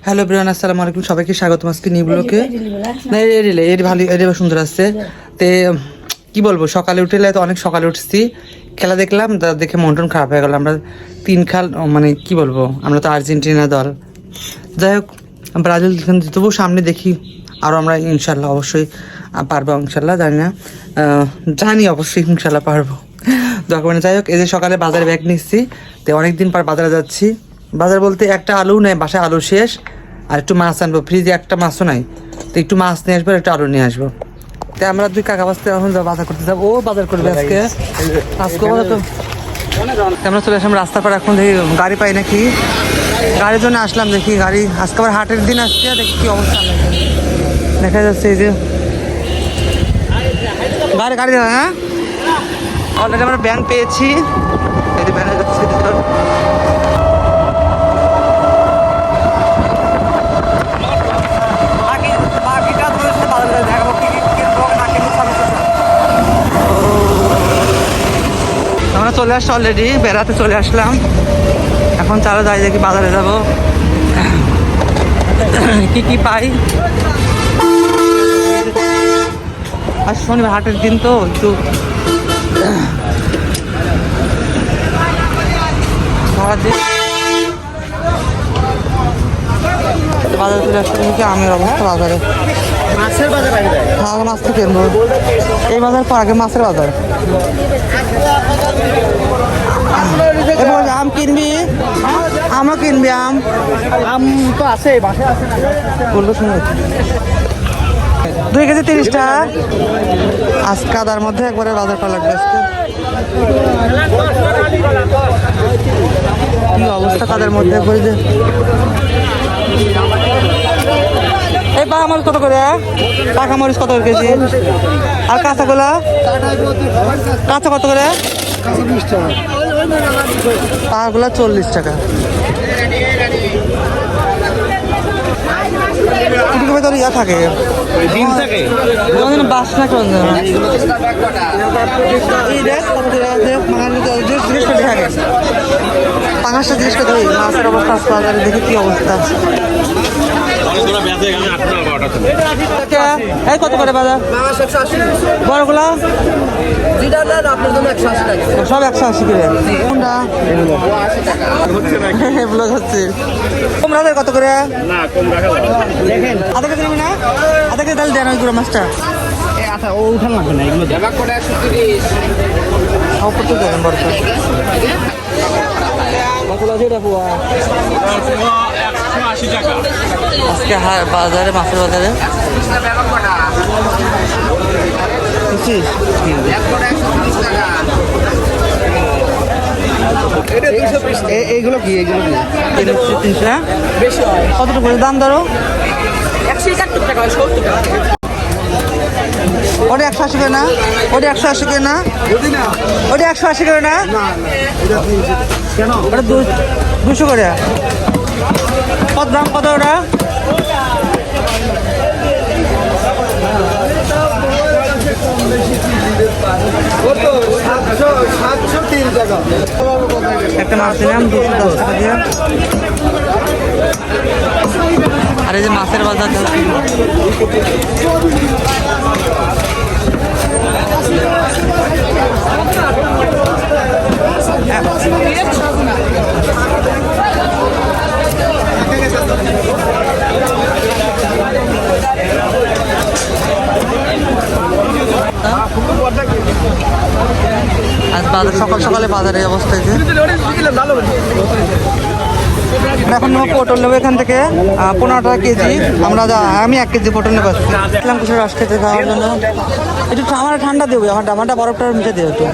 Hello Brian, আসসালামু আলাইকুম। সবাইকে স্বাগতম আজকে নিউ ব্লগে। না এর ভালো, এর সুন্দর আসছে। তে কি বলবো, সকালে উঠে তো অনেক সকালে উঠছি, খেলা দেখলাম, তা দেখে মন টন খারাপ হয়ে গেল। আমরা তিন খাল, মানে কি বলবো, আমরা তো আর্জেন্টিনা দল। যাই হোক, ব্রাজিল তবু সামনে দেখি আরও আমরা ইনশাল্লাহ অবশ্যই পারবো। ইনশাল্লাহ জানি অবশ্যই ইনশাল্লাহ পারবো। দরকার। যাই হোক, এই যে সকালে বাজারে ব্যাগ নিচ্ছি, তো অনেকদিন পর বাজারে যাচ্ছি। বাজার বলতে একটা আলু নেই, বাসায় আলু শেষ, আর একটু মাছ আনবো, ফ্রিজে একটা মাছও নাই, তো একটু মাছ নিয়ে আসবো, একটু আলু নিয়ে আসবো। তো আমরা দুই কাকা বাসতে এখন বাজার করতে যাবো। ও বাজার করবে আজকে, বাজার তো আমরা চলে আসলাম রাস্তা পর। এখন দেখি গাড়ি পাই নাকি, গাড়ির জন্য আসলাম। দেখি গাড়ি, আজকে আবার হাটের দিন আসছে, দেখি কি অবস্থা দেখা যাচ্ছে। এই যে গাড়ি দেওয়া, হ্যাঁ অলরেডি আমরা ব্যান পেয়েছি, এই যে ব্যানে যাচ্ছে। আমরা চলে আসছি অলরেডি, বেড়াতে চলে আসলাম। এখন চালো যাই, দেখি বাজারে যাব, কি কি পাই। আর শনিবার হাটের দিন তো একটু সারাদিন বাজারে চলে আসতে দেখি আমের অবস্থা। বাজারে মাছের বাজার, হ্যাঁ মাছ তো কিনবো, এই বাজার পর আগে মাছের বাজার। আম কিনবি? আমও কিনবি? আম তো আছে, বাসায় আছে বললো শুনে 2 কেজি 30 টাকা। আজ কাদার মধ্যে একবারে বাজার করা লাগবে আজকে। কি অবস্থা কাদার মধ্যে একবারে যে। এই পাকা মরিচ কত করে? পাকা মরিচ কত করে কেজি? আর কাঁচাগুলা কাঁচা কত করে? পাকাগুলা 40 টাকা। ভিতর ইয়া থাকে, বাসনা কেমন থাকে, পাঁচটা জিনিস করতে হয়। মাছের অবস্থা বাজারে দেখি কি অবস্থা। এই কত করে বাজার? বড়গুলা সব 180 করে। কোনটা ব্লগ হচ্ছে? তোমরা কত করে? আধা কেজি নেবে না? আধা কেজি তাহলে দেন ওই গুঁড়ো মাছটা। আচ্ছা, ও উঠান লাগবে না, এগুলো দেবেন বড় আজকে বাজারে, মাছের বাজারে এইগুলো কি? এইগুলো কি? 300 বেশি হয়। কতটুকু দাম ধরো? 170 টাকা, 70 টাকা। ওটা 180 করে না? ওটা 180 করে না? ওটা 180 করে না? কেন? ওটা 200 করে। কত দাম, কত ওটা? একটা মাছ দিলাম 210 টাকা দিয়ে। আর এই যে মাছের বাজার আজ বাজার, সকাল সকালে বাজারের অবস্থা। এখন নেবো পটল, নেবো এখান থেকে 15 টাকা কেজি। আমি 1 কেজি পটল নেবো আসলাম কিছু রস খেতে খাওয়ার জন্য। একটু আমার ঠান্ডা দেবে, আমারটা বরফটা মিশে দেবে একটু।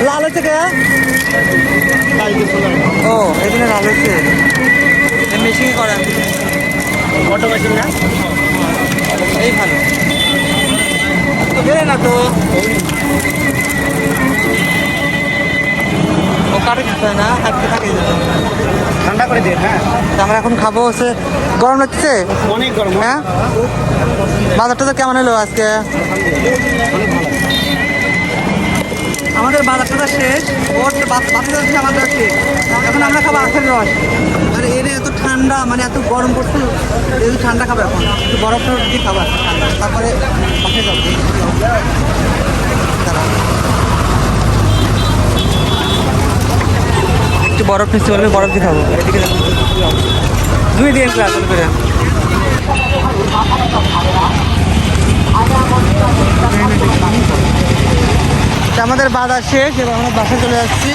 লাল হচ্ছে কে? ও এখানে লাল হচ্ছে, মেশিন করা অটো মেশিন না? এই ভালো বেড়ে না তো, ও কাটে দিতে হয় না, থাকে ঠান্ডা করে দিয়ে। হ্যাঁ, আমরা এখন খাবো হচ্ছে। গরম লাগছে অনেক গরম। হ্যাঁ, বাজারটা তো কেমন হলো আজকে? আমাদের বাজারটা শেষ, ওর বাচ্চাদের আমাদের শেষ। এখন আমরা খাবো আখের রস। আর এনে এত ঠান্ডা, মানে এত গরম পড়ছে, এই ঠান্ডা খাবে এখন, একটু বরফ টরফ দিয়ে খাবার, তারপরে বাসায় যাবো। একটু বরফ নিচ্ছে বলবে, বরফ দিয়ে খাবো। এদিকে 2 দিন ক্লাস করে আমাদের বাজার শেষ, এবার আমরা বাসায় চলে যাচ্ছি।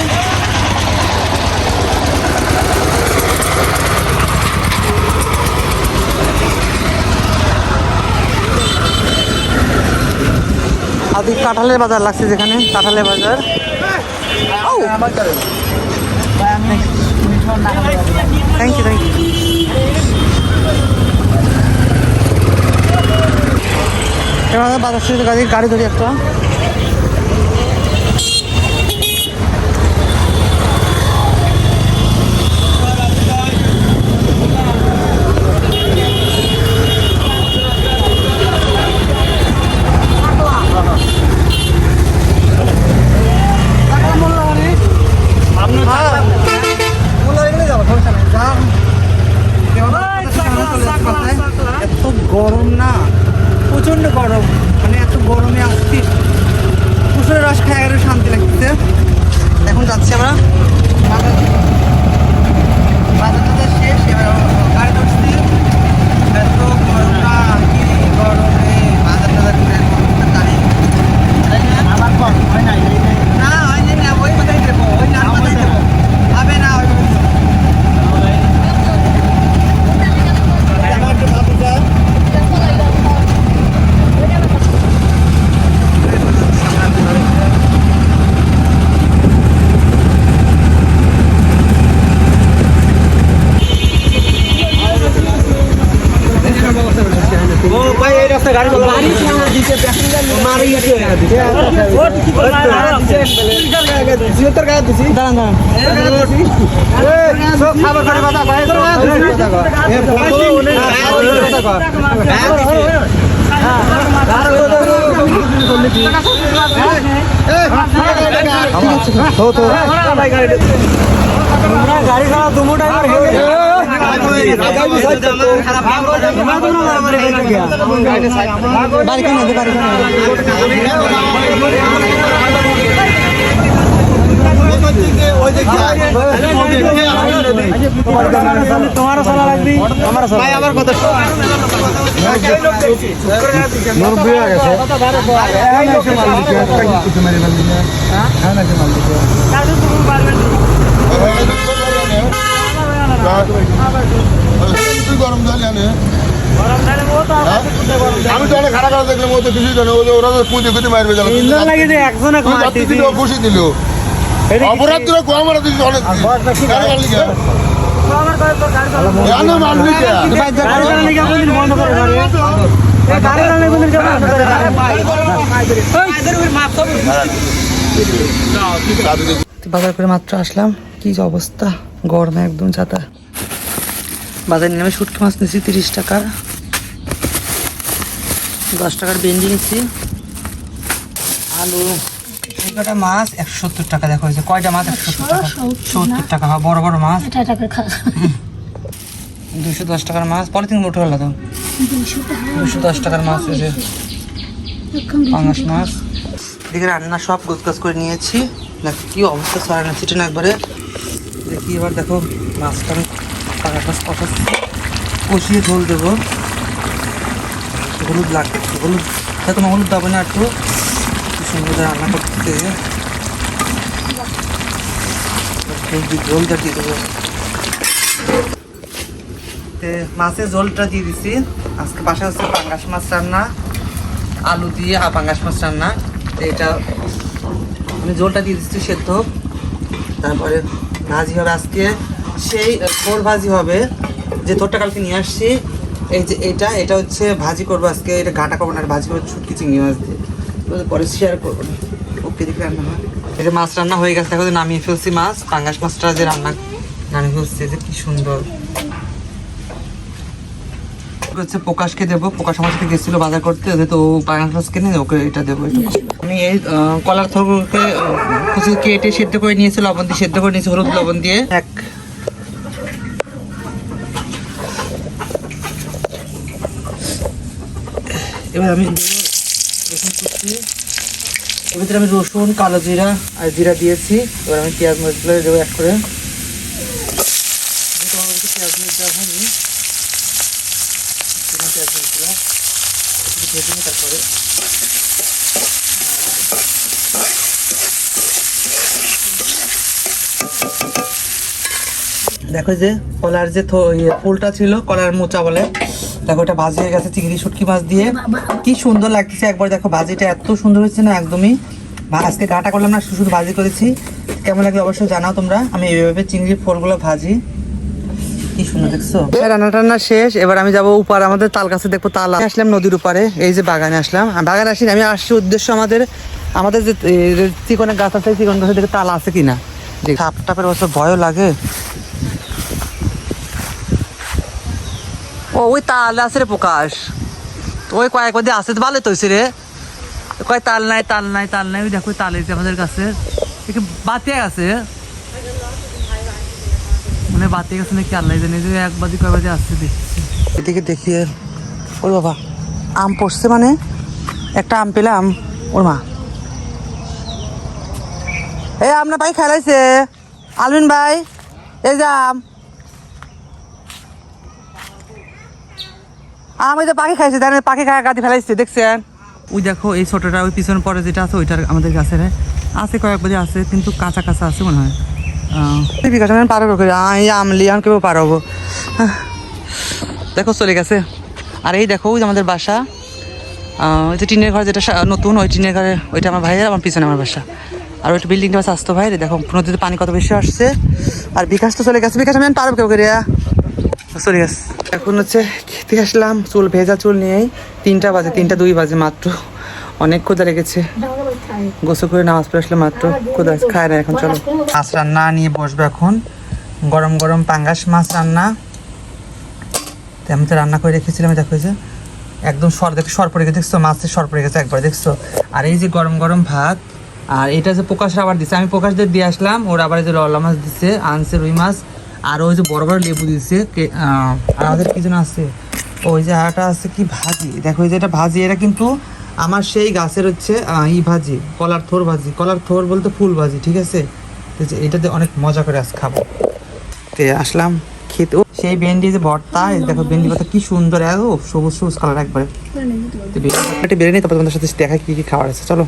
আদি কাঁঠালের বাজার লাগছে, যেখানে কাঁঠালের বাজার। Thank you, thank you. এবার বাজার শেষে গাড়ি ধরি একটা। এত গরম না, প্রচন্ড গরম, মানে এত গরমে আসছি, কুসুরের রস খাই আরো শান্তি লাগতেছে। এখন যাচ্ছি আমরা বাজার শেষ, এবার গাড়ি ধরছি। এত গরম না, কি গরমে বাজার টাজার করে গাড়ি না হয়নি না, ওই মাথায় দেবো, ওই নান মাথায় দেবো, হবে না ওই গাড়ি খারাপ দুমো টাইমার তোমারও চলা লাগবি, আমার আমার কথা গরম জল আনে, আমি তো অনেক খারাপ খারাপ দেখলাম, ও তো কিছুই জানে, ওরা তো পুঁতে পুঁতে মারবে, খুশি দিল অপরাধ তোরা কম অনেক বাজার করে মাত্র আসলাম, কি যে অবস্থা, গরমে একদম যাতা। বাজারে নেমে শুটকি মাছ নিচ্ছি 30 টাকার, 10 টাকার ভেন্ডি নিচ্ছি, আলু, কটা মাছ 170 টাকা। দেখো হয়েছে কয়টা মাছ, 170 টাকা, 70 টাকা, বড় বড় মাছ 210 টাকার মাছ, পলিথিন উঠে হলো তো 210 টাকার মাছ, হয়েছে পাঙাশ মাছ। এদিকে রান্না সব গোছগাছ করে নিয়েছি, দেখো কি অবস্থা, সরানো ছিটে না একবারে। দেখি এবার দেখো মাছটা আমি পাঙাশ মাছ কষিয়ে ঝোল দেবো, হলুদ লাগবে, হলুদ দেখো না, হলুদ দেবো না, একটু সুন্দর রান্না করতে ঝোলটা দিয়ে দেবো। মাছের ঝোলটা দিয়ে দিছি। আজকে বাসায় হচ্ছে পাঙ্গাস মাছ রান্না, আলু দিয়ে আর পাঙ্গাস মাছ রান্না। এটা আমি ঝোলটা দিয়ে দিচ্ছি সেদ্ধ, তারপরে ভাজি হবে আজকে, সেই থোর ভাজি হবে, যে থোরটা কালকে নিয়ে আসছি। এই যে এটা হচ্ছে ভাজি করবো আজকে, এটা ঘাটা করবো না, ভাজি করবো শুটকি চিংড়ি মাছ দিয়ে, পরে শেয়ার করবো না। ওকে দেখে রান্না হয়, এটা মাছ রান্না হয়ে গেছে, দেখো নামিয়ে ফেলছি মাছ, পাঙ্গাস মাছটা যে রান্না নামিয়ে ফেলছি, যে কি সুন্দর হচ্ছে। প্রকাশকে দেবো, প্রকাশ আমার সাথে গেছিলো বাজার করতে, যেহেতু পাঙ্গাস মাছ কিনে ওকে এটা দেবো। আমি এই কলার থরকে কুচি কেটে সেদ্ধ করে নিয়েছি, লবণ দিয়ে সেদ্ধ করে নিয়েছি, হলুদ লবণ দিয়ে। এবার আমি দেবো রসুন কুচি। এর ভিতরে আমি রসুন, কালো জিরা আর জিরা দিয়েছি। এবার আমি পেঁয়াজ মরিচগুলো দেবো অ্যাড করে। পেঁয়াজ মরিচ দেওয়া হয়নি, পেঁয়াজ মরিচগুলো ভেজে নিই। তারপরে দেখো যে কলার যে ফুলটা ছিল, কলার মোচা বলে, দেখো এটা ভাজি হয়ে গেছে চিংড়ি শুটকি মাছ দিয়ে। কি সুন্দর লাগতেছে একবার দেখো, ভাজিটা এত সুন্দর হয়েছে না একদমই। আজকে গাটা করলাম না, শুধু ভাজি করেছি। কেমন লাগলো অবশ্যই জানাও তোমরা। আমি এইভাবে চিংড়ির ফোলগুলো ভাজি, কি সুন্দর দেখছো। রান্না টান্না শেষ, এবার আমি যাবো উপর আমাদের তাল গাছে দেখবো তাল। আসলাম নদীর উপরে, এই যে বাগানে আসলাম। বাগানে আসিনি, আমি আসছি উদ্দেশ্য আমাদের যে চিকনের গাছ আছে, চিকন গাছের দিকে তাল আছে কিনা। সাপ টাপের বছর ভয়ও লাগে। ও ওই তাল আছে রে প্রকাশ, ওই কয়েকবার দিয়ে আসে তো ভালো তো হয়েছে রে। কয় তাল নাই তাল নাই তাল নাই, ওই দেখো তাল এসে আমাদের কাছে বাতিয়ে গেছে, মানে বাতিয়ে গেছে নাকি আল্লাহ জানে। যে একবার দিয়ে কয়বার দিয়ে আসছে দেখছি। এদিকে দেখিয়ে ওর বাবা আম পড়ছে, মানে একটা আম পেলাম। ওর মা এই আপনার ভাই খেলাইছে আলমিন ভাই, এই যে আমি তো পাখি খাইছি, তাই পাখি খায় গাদি ফেলাইছে দেখছেন। ওই দেখো এই ছোটটা, ওই পিছনে পরে যেটা আছে ওইটার আমাদের গাছের আছে, কয়েক বাজে আছে কিন্তু কাঁচা কাঁচা আছে মনে হয়। পারবো করে আমলি আমি কেউ পারবো। দেখো চলে গেছে। আর এই দেখো ওই যে আমাদের বাসা, ওই যে টিনের ঘর যেটা নতুন, ওই টিনের ঘরে ওইটা আমার ভাইয়ের, আমার পিছনে আমার বাসা। আর ওইটা বিল্ডিংটা আছে আসতো ভাই, দেখো নদীতে পানি কত বেশি আসছে। আর বিকাশ তো চলে গেছে, বিকাশ আমি পারবো কেউ করে চলে গেছে। এখন হচ্ছে খেতে আসলাম, চুল ভেজা চুল নিয়েই। 3টা বাজে, 3টা 2 বাজে মাত্র। অনেক ক্ষুধা লেগেছে, গোসল করে নামাজ পড়ে আসলে মাত্র। ক্ষুধা খায় না এখন। চলো মাছ রান্না নিয়ে বসবো এখন। গরম গরম পাঙ্গাস মাছ রান্না, আমি তো রান্না করে রেখেছিলাম। দেখো যে একদম সর পড়ে গেছে, দেখছো মাছের সর পড়ে গেছে একবার, দেখছো। আর এই যে গরম গরম ভাত। আর এটা যে প্রকাশ আবার দিচ্ছে, আমি প্রকাশদের দিয়ে আসলাম। ওর আবার এই যে ললা মাছ দিচ্ছে, আনছে রুই মাছ। আর ওই যে বড় বড় লেবু দিচ্ছে। আর আমাদের কি যেন আছে, ওই যে আটা আছে কি ভাজি, দেখো এই যে এটা ভাজি। এটা কিন্তু আমার সেই গাছের হচ্ছে ভাজি, কলার থোর ভাজি। কলার থোর বলতে ফুল ভাজি, ঠিক আছে। এটাতে অনেক মজা করে আজ খাবো। তে আসলাম খেতে। সেই ভেন্ডি যে ভর্তা, দেখো ভেন্ডি ভর্তা কি সুন্দর, সবুজ সবুজ কালার একবারে। বেরিয়ে নিই, তারপর তোমাদের সাথে দেখা কি কি খাবার আছে। চলো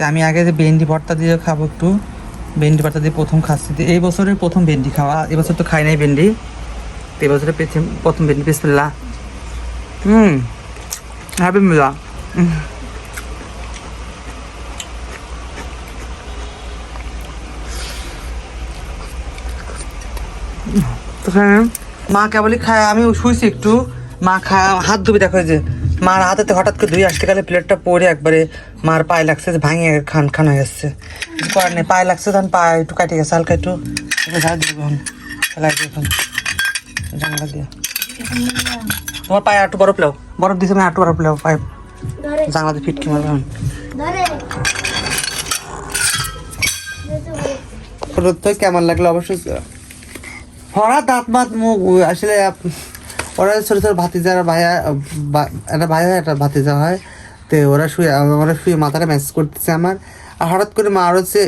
আমি আগে যে ভেন্ডি ভর্তা দিয়ে খাবো একটু। ভেন্ডি ভর্তা দিয়ে প্রথম খাচ্ছি, এই বছরের প্রথম ভেন্ডি খাওয়া। এবছর তো খাই নাই ভেন্ডি, এবছরের প্রথম ভেন্ডি। বিসমিল্লাহ। হ্যাপি মিলা। মা কেবলই খায়, আমি শুয়েছি একটু। মা খায়, হাত ধুবি। দেখো যে মার হাতেতে হঠাৎ করে ধুয়ে আসতে গেলে প্লেটটা পরে একবারে মার পায়ে লাগছে, ভাঙে খান হয়ে গেছে। করার নেই, পায়ে লাগছে, তখন পায়ে একটু কাটে গেছে হালকা একটু। ঝাড় দিবি এখন, ফেলাই দিবি এখন জানলা দিয়ে। তোমার পায়ে একটু বরফ লাও, বরফ দিছে মানে একটু বরফ লাও পায়ে, জানলা দিয়ে ফিটকি মারবে এখন। কেমন লাগলো অবশ্যই। হঠাৎ দাঁত মাত মুখ আসলে ওরা ছোটো ছোটো ভাতিজারা ভাইয়া, একটা ভাইয়া একটা ভাতিজা হয়। তো ওরা শুয়ে মাথাটা ম্যাসেজ করতেছে আমার। আর হঠাৎ করে মা আর হচ্ছে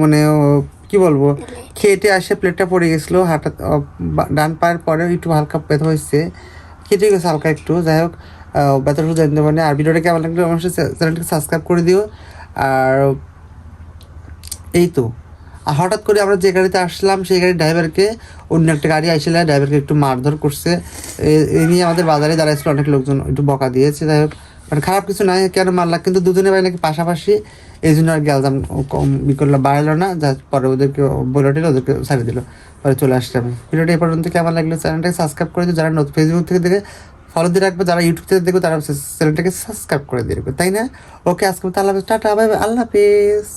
মানে কি বলবো, খেটে আসে প্লেটটা পড়ে গেছিলো হঠাৎ, ডান পায়ের পরে একটু হালকা ব্যথা হয়েছে, কেটে গেছে হালকা একটু। যাই হোক ব্যথা শুধু জানতে পারি। আর ভিডিওটা কেমন লাগলো অবশ্যই চ্যানেলটাকে সাবস্ক্রাইব করে দিও। আর এই তো হঠাৎ করে আমরা যে গাড়িতে আসলাম সেই গাড়ির ড্রাইভারকে অন্য একটা গাড়ি আসলে ড্রাইভারকে একটু মারধর করছে। এই নিয়ে আমাদের বাজারে দাঁড়াইছিল, অনেক লোকজন একটু বকা দিয়েছে। যাই হোক মানে খারাপ কিছু নাই, কেন মারলা, কিন্তু দুজনে ভাই নাকি পাশাপাশি, এই জন্য আর গেলদাম কম করলো, বাড়ালো না। যা পরে ওদেরকে বলে দিল, ওদেরকে ছাড়িয়ে দিল, পরে চলে আসলাম। ভিডিওটা এই পর্যন্ত কেমন লাগলো চ্যানেলটাকে সাবস্ক্রাইব করে দিও। যারা ফেসবুক থেকে দেখে ফলো দিয়ে রাখবে, যারা ইউটিউব থেকে দেখবে তারা চ্যানেলটাকে সাবস্ক্রাইব করে দিয়ে রাখবে, তাই না? ওকে, আজকে আল্লাহ হাফেজ, টাটা, বাই বাই, আল্লাহ হাফেজ।